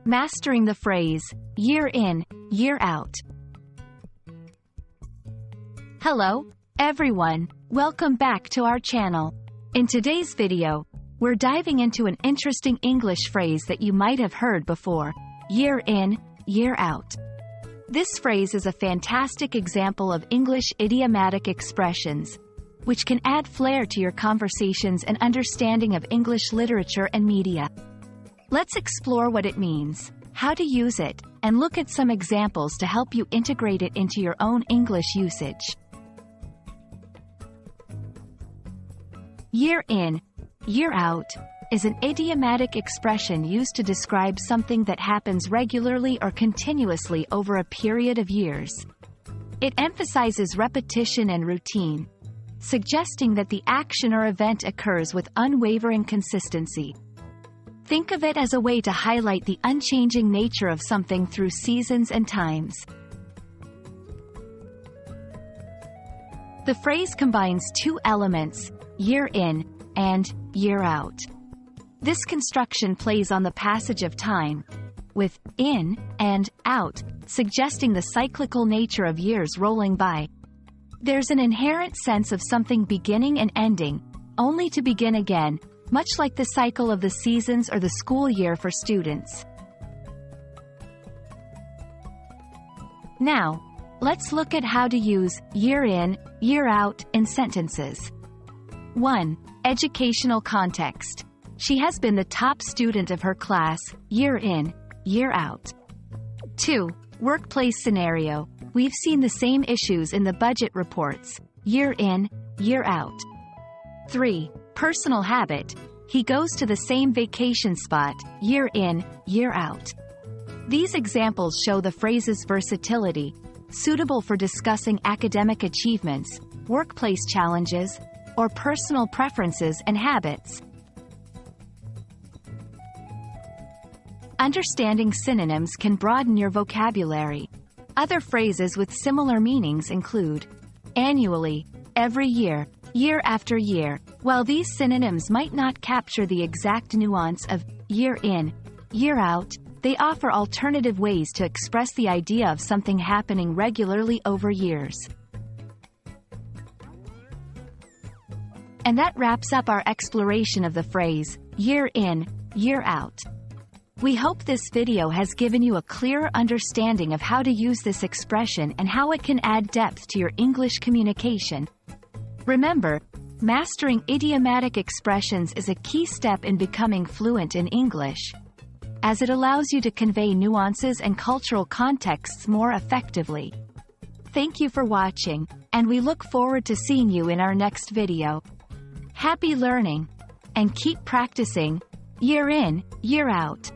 Mastering the phrase, year in, year out. Hello, everyone. Welcome back to our channel. In today's video, we're diving into an interesting English phrase that you might have heard before, year in, year out. This phrase is a fantastic example of English idiomatic expressions, which can add flair to your conversations and understanding of English literature and media. Let's explore what it means, how to use it, and look at some examples to help you integrate it into your own English usage. Year in, year out is an idiomatic expression used to describe something that happens regularly or continuously over a period of years. It emphasizes repetition and routine, suggesting that the action or event occurs with unwavering consistency. Think of it as a way to highlight the unchanging nature of something through seasons and times. The phrase combines two elements, year in and year out. This construction plays on the passage of time, with in and out suggesting the cyclical nature of years rolling by. There's an inherent sense of something beginning and ending, only to begin again, much like the cycle of the seasons or the school year for students. Now, let's look at how to use year in, year out in sentences. 1. Educational context. She has been the top student of her class, year in, year out. 2. Workplace scenario. We've seen the same issues in the budget reports, year in, year out. 3. Personal habit. He goes to the same vacation spot, year in, year out. These examples show the phrase's versatility, suitable for discussing academic achievements, workplace challenges, or personal preferences and habits. Understanding synonyms can broaden your vocabulary. Other phrases with similar meanings include annually, every year, year after year. While these synonyms might not capture the exact nuance of year in, year out, they offer alternative ways to express the idea of something happening regularly over years. And that wraps up our exploration of the phrase, year in, year out. We hope this video has given you a clearer understanding of how to use this expression and how it can add depth to your English communication. Remember, mastering idiomatic expressions is a key step in becoming fluent in English, as it allows you to convey nuances and cultural contexts more effectively. Thank you for watching, and we look forward to seeing you in our next video. Happy learning, and keep practicing, year in, year out.